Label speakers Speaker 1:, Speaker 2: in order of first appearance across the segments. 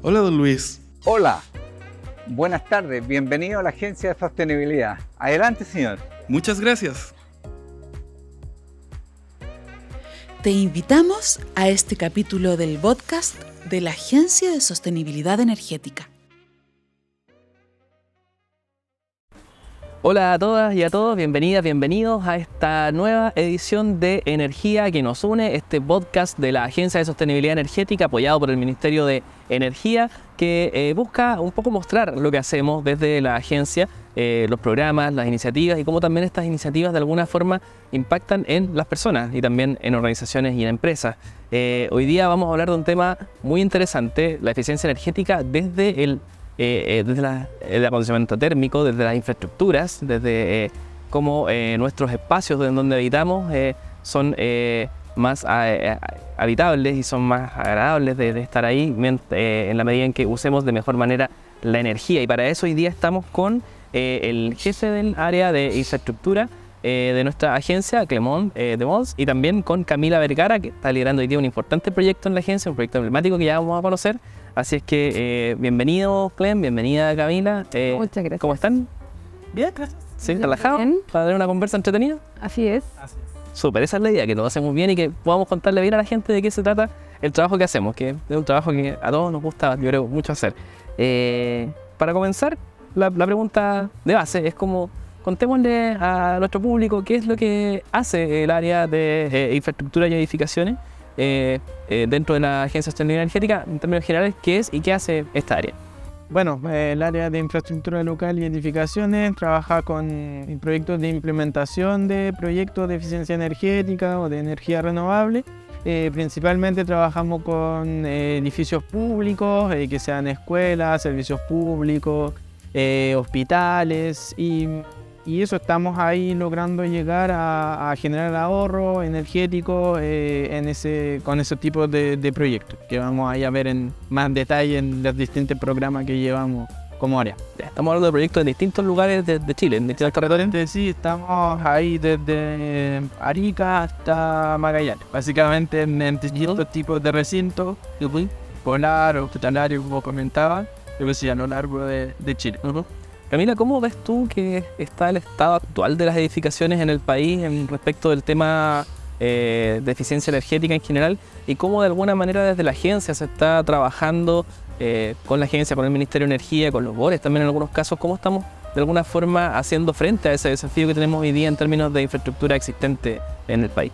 Speaker 1: Hola, don Luis.
Speaker 2: Hola, buenas tardes, bienvenido a la Agencia de Sostenibilidad. Adelante, señor.
Speaker 1: Muchas gracias.
Speaker 3: Te invitamos a este capítulo del podcast de la Agencia de Sostenibilidad Energética.
Speaker 4: Hola a todas y a todos, bienvenidas, bienvenidos a esta nueva edición de Energía que nos une, este podcast de la Agencia de Sostenibilidad Energética apoyado por el Ministerio de Energía que busca un poco mostrar lo que hacemos desde la agencia, los programas, las iniciativas y cómo también estas iniciativas de alguna forma impactan en las personas y también en organizaciones y en empresas. Hoy día vamos a hablar de un tema muy interesante, la eficiencia energética desde el acondicionamiento térmico, desde las infraestructuras, desde cómo nuestros espacios en donde habitamos son más habitables y son más agradables de estar ahí en la medida en que usemos de mejor manera la energía. Y para eso hoy día estamos con el jefe del área de infraestructura de nuestra agencia, Clemón de Mons, y también con Camila Vergara, que está liderando hoy día un importante proyecto en la agencia, un proyecto emblemático que ya vamos a conocer. Así es que bienvenido Clem, bienvenida Camila.
Speaker 5: Muchas gracias.
Speaker 4: ¿Cómo están? Bien, gracias. ¿Sí? ¿Relajados?
Speaker 5: Bien.
Speaker 4: ¿Para tener una conversa entretenida?
Speaker 5: Así es.
Speaker 4: Súper, esa es la idea, que lo hacemos bien y que podamos contarle bien a la gente de qué se trata el trabajo que hacemos, que es un trabajo que a todos nos gusta, yo creo, mucho hacer. Para comenzar, la pregunta de base es como, contémosle a nuestro público qué es lo que hace el área de infraestructura y edificaciones dentro de la Agencia de Sostenibilidad Energética, en términos generales, qué es y qué hace esta área.
Speaker 6: Bueno, el área de infraestructura local y edificaciones trabaja con proyectos de implementación de proyectos de eficiencia energética o de energía renovable. Principalmente trabajamos con edificios públicos, que sean escuelas, servicios públicos, hospitales y eso estamos ahí logrando llegar a generar ahorro energético con ese tipo de proyectos que vamos a ver en más detalle en los distintos programas que llevamos como área.
Speaker 4: Estamos hablando de proyectos en distintos lugares de Chile, en distintos territorios.
Speaker 6: Sí, estamos ahí desde Arica hasta Magallanes, básicamente en distintos tipos de recintos, polar, hospitalario, como comentaba, a lo largo de Chile.
Speaker 4: Camila, ¿cómo ves tú que está el estado actual de las edificaciones en el país en respecto del tema de eficiencia energética en general y cómo de alguna manera desde la agencia se está trabajando con la agencia, con el Ministerio de Energía, con los BORES también en algunos casos, cómo estamos de alguna forma haciendo frente a ese desafío que tenemos hoy día en términos de infraestructura existente en el país?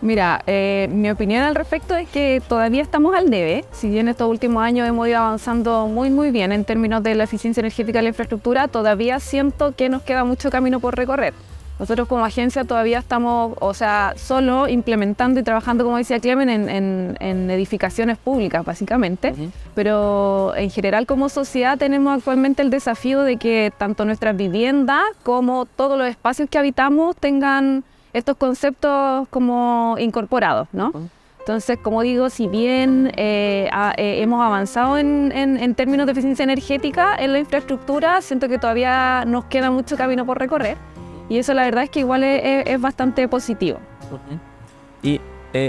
Speaker 5: Mira, mi opinión al respecto es que todavía estamos al debe. Si bien estos últimos años hemos ido avanzando muy bien en términos de la eficiencia energética de la infraestructura, todavía siento que nos queda mucho camino por recorrer. Nosotros como agencia todavía estamos, solo implementando y trabajando, como decía Clemen, en edificaciones públicas, básicamente. Pero en general como sociedad tenemos actualmente el desafío de que tanto nuestras viviendas como todos los espacios que habitamos tengan estos conceptos como incorporados, ¿no? Entonces, como digo, si bien hemos avanzado en términos de eficiencia energética en la infraestructura, siento que todavía nos queda mucho camino por recorrer y eso la verdad es que igual es bastante positivo.
Speaker 4: Y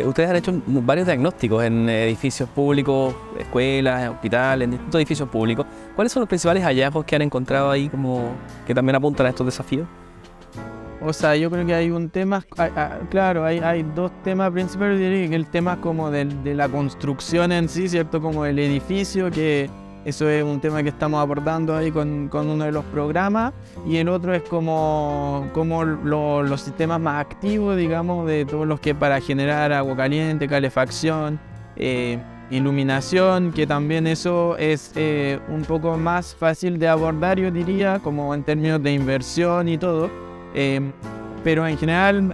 Speaker 4: ustedes han hecho varios diagnósticos en edificios públicos, escuelas, hospitales, en distintos edificios públicos. ¿Cuáles son los principales hallazgos que han encontrado ahí como que también apuntan a estos desafíos?
Speaker 6: Yo creo que hay un tema, claro, hay dos temas principales, diría que el tema como de la construcción en sí, ¿cierto? Como el edificio, que eso es un tema que estamos abordando ahí con uno de los programas, y el otro es como los sistemas más activos, digamos, de todos los que para generar agua caliente, calefacción, iluminación, que también eso es un poco más fácil de abordar, yo diría, como en términos de inversión y todo. Pero en general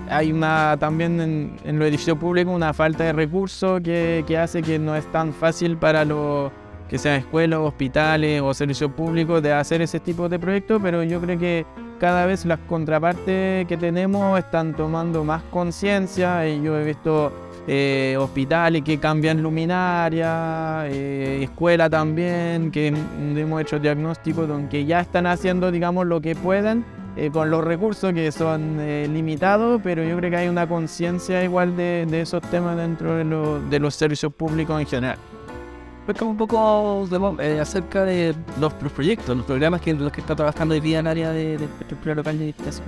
Speaker 6: hay también en los edificios públicos una falta de recursos que hace que no es tan fácil para los que sean escuelas, hospitales o servicios públicos de hacer ese tipo de proyectos, pero yo creo que cada vez las contrapartes que tenemos están tomando más conciencia. Yo he visto hospitales que cambian luminaria, escuela también, que hemos hecho diagnósticos donde ya están haciendo, digamos, lo que pueden con los recursos que son limitados, pero yo creo que hay una conciencia igual de esos temas dentro de los servicios públicos en general.
Speaker 7: Cuéntame un poco acerca de los proyectos, los programas en los que está trabajando hoy día en el área de infraestructura local de edificación.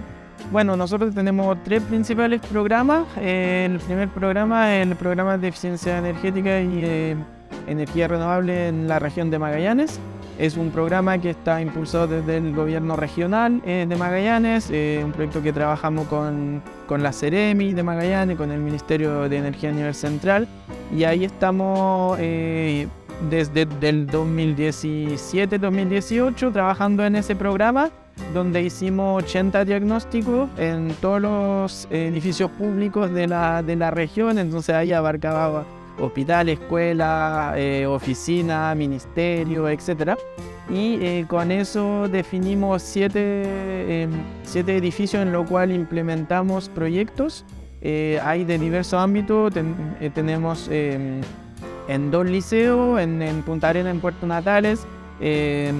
Speaker 6: Bueno, nosotros tenemos 3 principales programas. El primer programa es el programa de eficiencia energética y energía renovable en la región de Magallanes. Es un programa que está impulsado desde el gobierno regional de Magallanes, un proyecto que trabajamos con la Ceremi de Magallanes, con el Ministerio de Energía a nivel central, y ahí estamos desde el 2017-2018 trabajando en ese programa, donde hicimos 80 diagnósticos en todos los edificios públicos de la región. Entonces ahí abarcaba hospital, escuela, oficina, ministerio, etc. Y con eso definimos 7 edificios en los cuales implementamos proyectos. Hay de diversos ámbitos, tenemos en 2 liceos, en Punta Arenas, en Puerto Natales,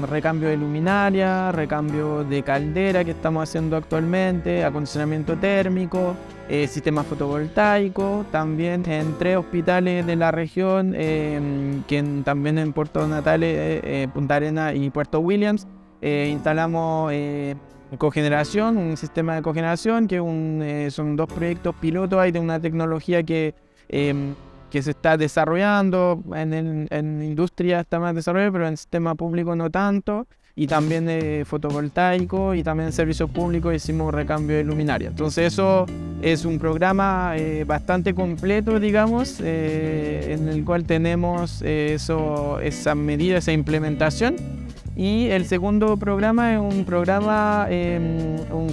Speaker 6: recambio de luminaria, recambio de caldera que estamos haciendo actualmente, acondicionamiento térmico, sistema fotovoltaico. También en 3 hospitales de la región, también en Puerto Natales, Punta Arenas y Puerto Williams, instalamos cogeneración, un sistema de cogeneración que son 2 proyectos pilotos. Hay de una tecnología que se está desarrollando, en industria está más desarrollado, pero en sistema público no tanto, y también fotovoltaico, y también en servicios públicos hicimos recambio de luminaria. Entonces eso es un programa bastante completo, digamos, en el cual tenemos esa medida, esa implementación. Y el segundo programa es un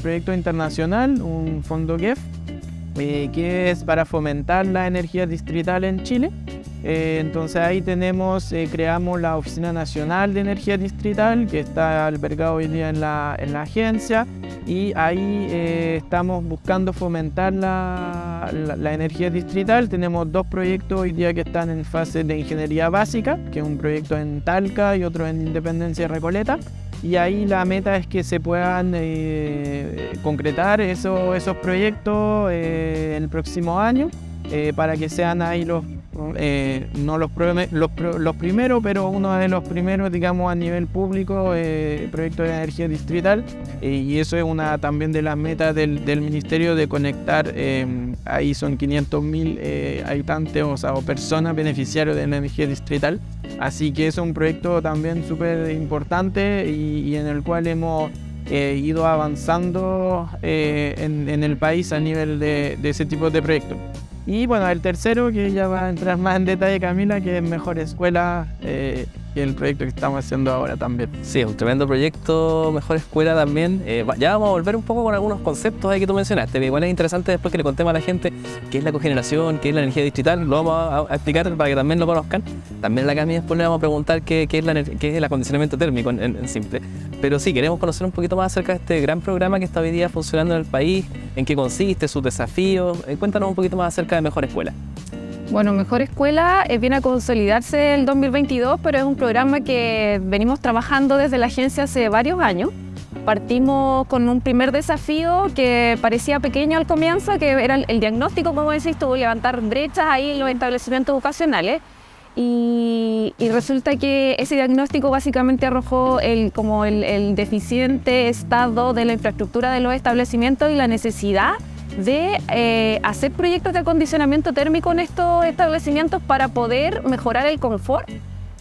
Speaker 6: proyecto internacional, un fondo GEF, que es para fomentar la energía distrital en Chile. Entonces ahí creamos la Oficina Nacional de Energía Distrital, que está albergada hoy día en la agencia, y ahí estamos buscando fomentar la energía distrital. Tenemos 2 proyectos hoy día que están en fase de ingeniería básica, que es un proyecto en Talca y otro en Independencia y Recoleta. Y ahí la meta es que se puedan concretar esos proyectos el próximo año, para que sean ahí no los primeros, pero uno de los primeros, digamos, a nivel público, proyectos de energía distrital. Y eso es una también de las metas del ministerio, de conectar, ahí son 500.000 habitantes, o personas beneficiarios de la energía distrital. Así que es un proyecto también súper importante y en el cual hemos ido avanzando en el país a nivel de ese tipo de proyectos. Y bueno, el tercero, que ya va a entrar más en detalle Camila, que es Mejor Escuela, que es el proyecto que estamos haciendo ahora también.
Speaker 4: Sí, es un tremendo proyecto, Mejor Escuela también. Ya vamos a volver un poco con algunos conceptos ahí que tú mencionaste, pero igual es interesante después que le contemos a la gente qué es la cogeneración, qué es la energía distrital. Lo vamos a explicar para que también lo conozcan. También a la Cami después le vamos a preguntar qué es el acondicionamiento térmico en simple. Pero sí, queremos conocer un poquito más acerca de este gran programa que está hoy día funcionando en el país, en qué consiste, sus desafíos. Cuéntanos un poquito más acerca de Mejor Escuela.
Speaker 5: Bueno, Mejor Escuela viene a consolidarse el 2022, pero es un programa que venimos trabajando desde la agencia hace varios años. Partimos con un primer desafío que parecía pequeño al comienzo, que era el diagnóstico, como decís tú, levantar brechas ahí en los establecimientos educacionales. Y resulta que ese diagnóstico básicamente arrojó el deficiente estado de la infraestructura de los establecimientos y la necesidad de hacer proyectos de acondicionamiento térmico en estos establecimientos para poder mejorar el confort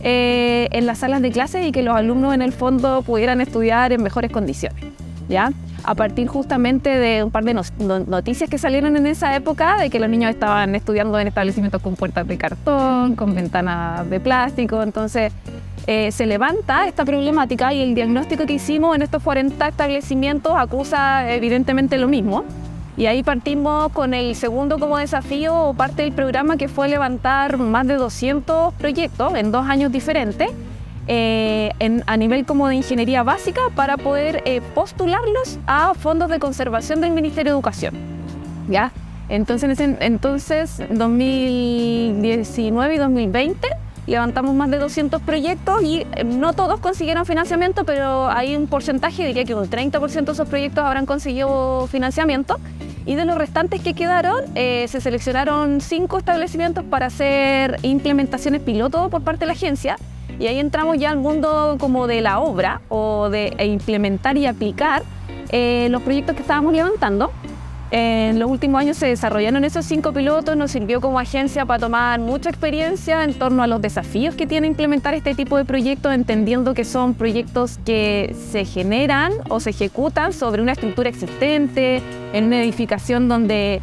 Speaker 5: en las salas de clases y que los alumnos en el fondo pudieran estudiar en mejores condiciones, ¿ya? A partir justamente de un par de noticias que salieron en esa época, de que los niños estaban estudiando en establecimientos con puertas de cartón, con ventanas de plástico. Entonces se levanta esta problemática y el diagnóstico que hicimos en estos 40 establecimientos acusa evidentemente lo mismo. Y ahí partimos con el segundo como desafío o parte del programa, que fue levantar más de 200 proyectos en 2 años diferentes a nivel como de ingeniería básica para poder postularlos a fondos de conservación del Ministerio de Educación, ¿ya? Entonces, en 2019 y 2020 levantamos más de 200 proyectos y no todos consiguieron financiamiento, pero hay un porcentaje, diría que un 30% de esos proyectos habrán conseguido financiamiento. Y de los restantes que quedaron, se seleccionaron 5 establecimientos para hacer implementaciones piloto por parte de la agencia. Y ahí entramos ya al mundo como de la obra o de implementar y aplicar los proyectos que estábamos levantando. En los últimos años se desarrollaron esos 5 pilotos, nos sirvió como agencia para tomar mucha experiencia en torno a los desafíos que tiene implementar este tipo de proyectos, entendiendo que son proyectos que se generan o se ejecutan sobre una estructura existente, en una edificación donde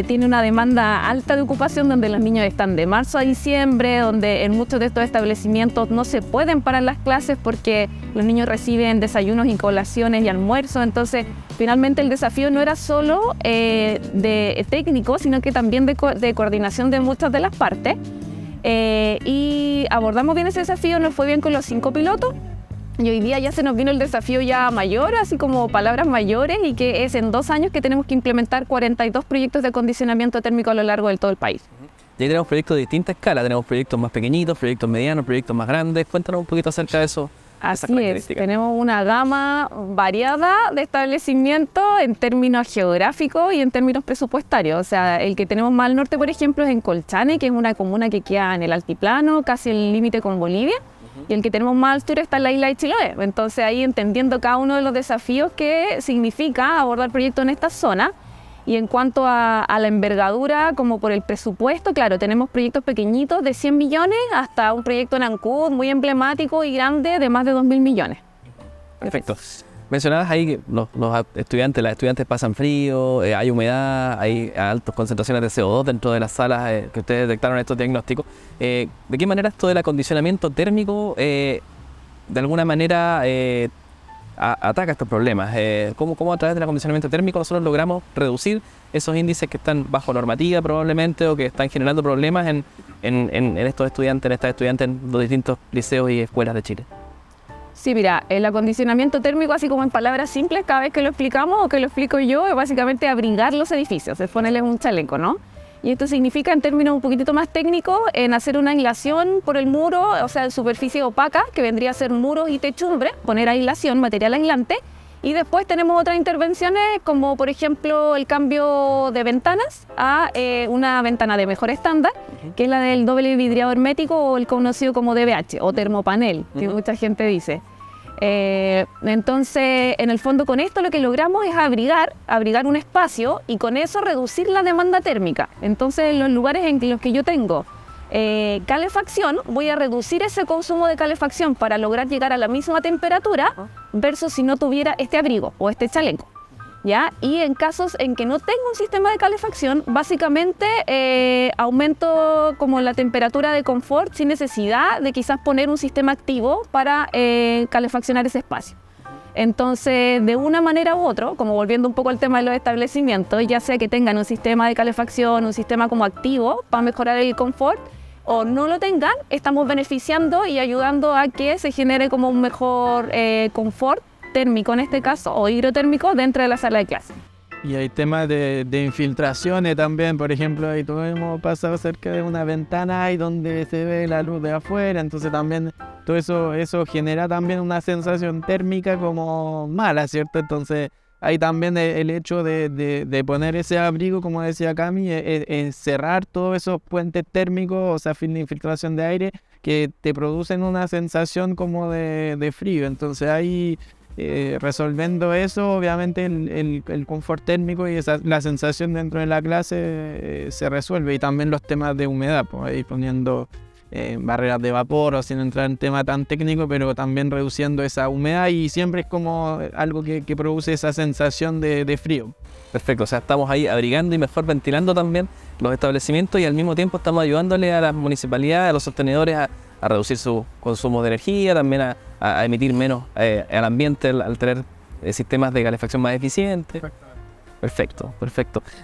Speaker 5: tiene una demanda alta de ocupación, donde los niños están de marzo a diciembre, donde en muchos de estos establecimientos no se pueden parar las clases porque los niños reciben desayunos y colaciones y almuerzos. Entonces, finalmente el desafío no era solo de técnico, sino que también de coordinación de muchas de las partes. Y abordamos bien ese desafío, nos fue bien con los 5 pilotos. Y hoy día ya se nos vino el desafío ya mayor, así como palabras mayores, y que es en 2 años que tenemos que implementar 42 proyectos de acondicionamiento térmico a lo largo de todo el país.
Speaker 4: Y ahí tenemos proyectos de distinta escala, tenemos proyectos más pequeñitos, proyectos medianos, proyectos más grandes. Cuéntanos un poquito acerca de eso.
Speaker 5: Así es, tenemos una gama variada de establecimientos en términos geográficos y en términos presupuestarios. O sea, el que tenemos más al norte, por ejemplo, es en Colchane, que es una comuna que queda en el altiplano, casi el límite con Bolivia. Y el que tenemos más al sur está en la isla de Chiloé. Entonces ahí entendiendo cada uno de los desafíos que significa abordar proyectos en esta zona. Y en cuanto a la envergadura, como por el presupuesto, claro, tenemos proyectos pequeñitos de 100 millones hasta un proyecto en Ancud muy emblemático y grande de más de 2.000 millones.
Speaker 4: Perfecto. Mencionabas ahí que las estudiantes pasan frío, hay humedad, hay altas concentraciones de CO2 dentro de las salas que ustedes detectaron estos diagnósticos. ¿De qué manera esto del acondicionamiento térmico de alguna manera ataca estos problemas? ¿Cómo a través del acondicionamiento térmico nosotros logramos reducir esos índices que están bajo normativa probablemente o que están generando problemas en estos estudiantes, en estas estudiantes en los distintos liceos y escuelas de Chile?
Speaker 5: Sí, mira, el acondicionamiento térmico, así como en palabras simples, cada vez que lo explicamos o que lo explico yo, es básicamente abrigar los edificios, es ponerles un chaleco, ¿no? Y esto significa, en términos un poquitito más técnicos, en hacer una aislación por el muro, o sea, en superficie opaca, que vendría a ser muros y techumbre, poner aislación, material aislante, y después tenemos otras intervenciones, como por ejemplo el cambio de ventanas a una ventana de mejor estándar, que es la del doble vidriado hermético o el conocido como DBH o termopanel, que mucha gente dice. Entonces, en el fondo con esto lo que logramos es abrigar un espacio y con eso reducir la demanda térmica. Entonces, en los lugares en los que yo tengo calefacción, voy a reducir ese consumo de calefacción para lograr llegar a la misma temperatura versus si no tuviera este abrigo o este chaleco. ¿Ya? Y en casos en que no tengo un sistema de calefacción, básicamente aumento como la temperatura de confort sin necesidad de quizás poner un sistema activo para calefaccionar ese espacio. Entonces, de una manera u otra, como volviendo un poco al tema de los establecimientos, ya sea que tengan un sistema de calefacción, un sistema como activo para mejorar el confort, o no lo tengan, estamos beneficiando y ayudando a que se genere como un mejor confort térmico en este caso, o hidrotérmico dentro de la sala de clase.
Speaker 6: Y hay temas de infiltraciones también, por ejemplo, ahí todos hemos pasado cerca de una ventana ahí donde se ve la luz de afuera, entonces también todo eso genera también una sensación térmica como mala, ¿cierto? Entonces hay también el hecho de poner ese abrigo, como decía Cami, cerrar todos esos puentes térmicos, o sea, fin de infiltración de aire, que te producen una sensación como de frío, entonces ahí resolviendo eso, obviamente el confort térmico y la sensación dentro de la clase se resuelve, y también los temas de humedad, pues ahí poniendo barreras de vapor, o sin entrar en tema tan técnico, pero también reduciendo esa humedad, y siempre es como algo que produce esa sensación de frío.
Speaker 4: Perfecto, o sea, estamos ahí abrigando y mejor ventilando también los establecimientos, y al mismo tiempo estamos ayudándole a las municipalidades, a los sostenedores a reducir su consumo de energía, también a emitir menos al ambiente al tener sistemas de calefacción más eficientes. Perfecto.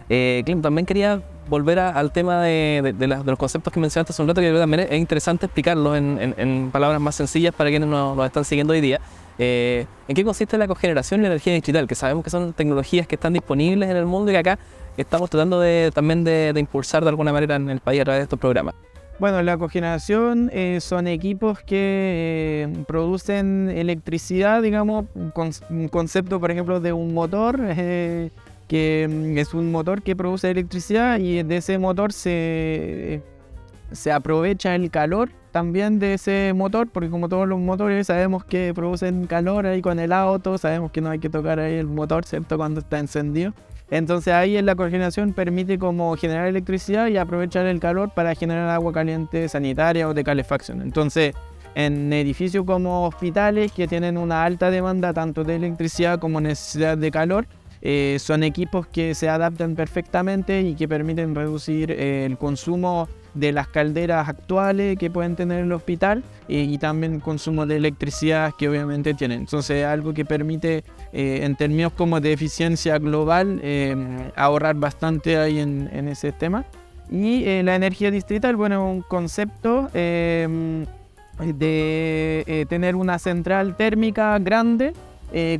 Speaker 4: Clem, también quería volver al tema de los conceptos que mencionaste hace un rato, que también es interesante explicarlos en palabras más sencillas para quienes nos están siguiendo hoy día. ¿En qué consiste la cogeneración y la energía distrital? Que sabemos que son tecnologías que están disponibles en el mundo y que acá estamos tratando también de impulsar de alguna manera en el país a través de estos programas.
Speaker 6: Bueno, la cogeneración son equipos que producen electricidad, digamos, un concepto, por ejemplo, de un motor que es un motor que produce electricidad y de ese motor se aprovecha el calor también de ese motor, porque como todos los motores sabemos que producen calor ahí con el auto, sabemos que no hay que tocar ahí el motor, ¿cierto?, cuando está encendido. Entonces ahí en la cogeneración permite como generar electricidad y aprovechar el calor para generar agua caliente sanitaria o de calefacción. Entonces en edificios como hospitales que tienen una alta demanda tanto de electricidad como necesidad de calor, son equipos que se adaptan perfectamente y que permiten reducir el consumo de las calderas actuales que pueden tener el hospital y también el consumo de electricidad que obviamente tienen. Entonces es algo que permite en términos como de eficiencia global ahorrar bastante ahí en ese tema. Y la energía distrital, bueno, es un concepto de tener una central térmica grande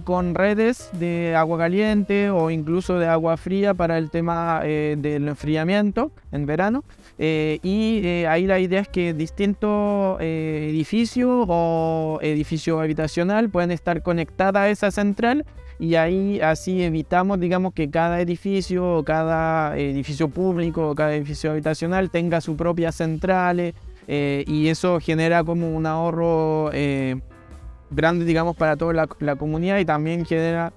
Speaker 6: con redes de agua caliente o incluso de agua fría para el tema del enfriamiento en verano. Ahí la idea es que distintos edificios o edificio habitacional pueden estar conectados a esa central y ahí así evitamos, digamos, que cada edificio o cada edificio público o cada edificio habitacional tenga su propia central y eso genera como un ahorro grande, digamos, para toda la comunidad y también genera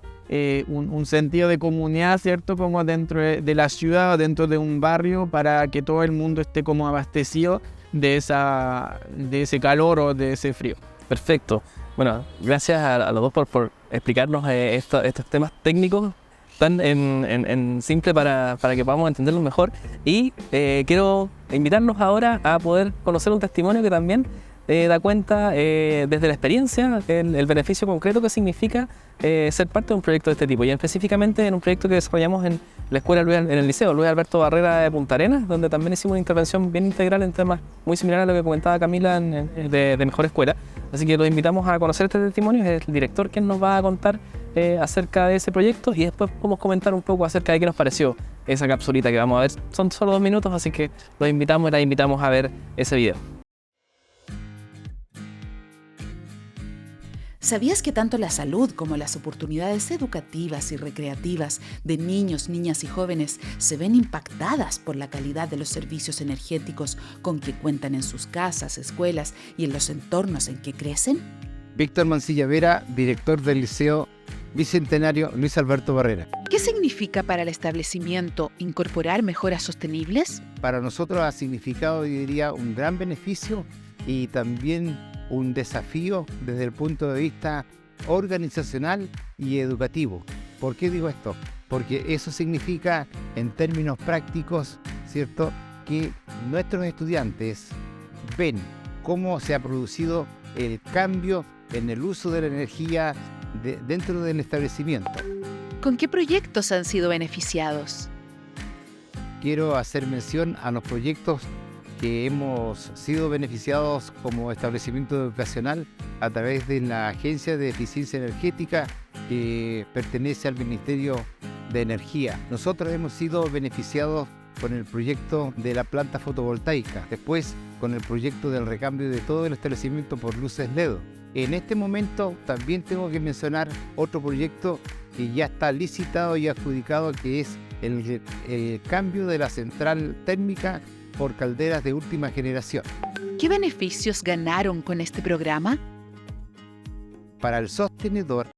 Speaker 6: un sentido de comunidad, ¿cierto?, como dentro de la ciudad o dentro de un barrio para que todo el mundo esté como abastecido de ese calor o de ese frío.
Speaker 4: Perfecto. Bueno, gracias a los dos por explicarnos estos temas técnicos tan en simple para que podamos entenderlos mejor. Y quiero invitarnos ahora a poder conocer un testimonio que también da cuenta desde la experiencia el beneficio concreto que significa ser parte de un proyecto de este tipo, y específicamente en un proyecto que desarrollamos en la escuela en el liceo Luis Alberto Barrera de Punta Arenas, donde también hicimos una intervención bien integral en temas muy similares a lo que comentaba Camila de Mejor Escuela. Así que los invitamos a conocer este testimonio. Es el director quien nos va a contar acerca de ese proyecto y después podemos comentar un poco acerca de qué nos pareció esa capsulita que vamos a ver. Son solo 2 minutos, así que los invitamos y las invitamos a ver ese video.
Speaker 3: ¿Sabías que tanto la salud como las oportunidades educativas y recreativas de niños, niñas y jóvenes se ven impactadas por la calidad de los servicios energéticos con que cuentan en sus casas, escuelas y en los entornos en que crecen?
Speaker 8: Víctor Mancilla Vera, director del Liceo Bicentenario Luis Alberto Barrera.
Speaker 3: ¿Qué significa para el establecimiento incorporar mejoras sostenibles?
Speaker 8: Para nosotros ha significado, yo diría, un gran beneficio y también un desafío desde el punto de vista organizacional y educativo. ¿Por qué digo esto? Porque eso significa, en términos prácticos, ¿cierto?, que nuestros estudiantes ven cómo se ha producido el cambio en el uso de la energía dentro del establecimiento.
Speaker 3: ¿Con qué proyectos han sido beneficiados?
Speaker 8: Quiero hacer mención a los proyectos que hemos sido beneficiados como establecimiento educacional a través de la Agencia de Eficiencia Energética que pertenece al Ministerio de Energía. Nosotros hemos sido beneficiados con el proyecto de la planta fotovoltaica, después con el proyecto del recambio de todo el establecimiento por luces LED. En este momento también tengo que mencionar otro proyecto que ya está licitado y adjudicado, que es el cambio de la central térmica por calderas de última generación.
Speaker 3: ¿Qué beneficios ganaron con este programa?
Speaker 8: Para el sostenedor